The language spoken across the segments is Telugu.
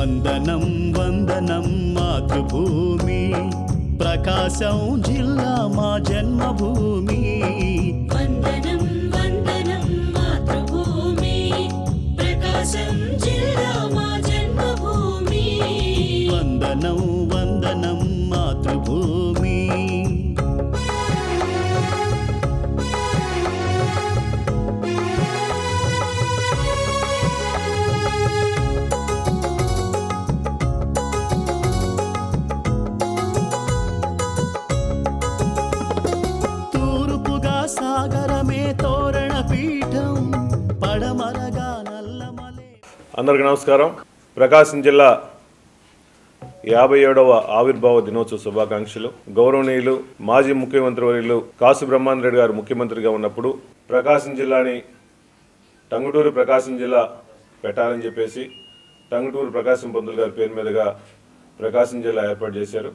వందనం వందనం మాతృభూమి, ప్రకాశం జిల్లా మా జన్మభూమి. వందనం వందనం మాతృభూమి, ప్రకాశం జిల్లా మా జన్మభూమి. వందనం వందనం మాతృభూమి. సాగరమే తోరణ పీఠం, పడమరగా నల్లమలే. అందరికీ నమస్కారం. ప్రకాశం జిల్లా 57వ ఆవిర్భావ దినోత్సవ శుభాకాంక్షలు. గౌరవనీయులు మాజీ ముఖ్యమంత్రి వర్యులు కాసు బ్రహ్మానంద రెడ్డి గారు ముఖ్యమంత్రిగా ఉన్నప్పుడు ప్రకాశం జిల్లాని టంగుటూరు ప్రకాశం జిల్లా పెట్టాలని చెప్పేసి టంగుటూరు ప్రకాశం పంతులు గారి పేరు మీదుగా ప్రకాశం జిల్లా ఏర్పాటు చేశారు.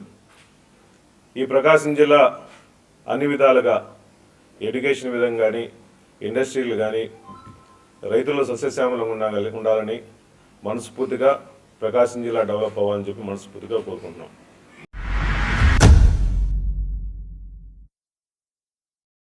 ఈ ప్రకాశం జిల్లా అన్ని విధాలుగా ఎడ్యుకేషన్ విధంగా కానీ, ఇండస్ట్రీలు కానీ, రైతులు సస్యశ్యామలంగా ఉండాలని మనస్ఫూర్తిగా ప్రకాశం జిల్లా డెవలప్ అవ్వాలని చెప్పి మనస్ఫూర్తిగా కోరుకుంటున్నాం.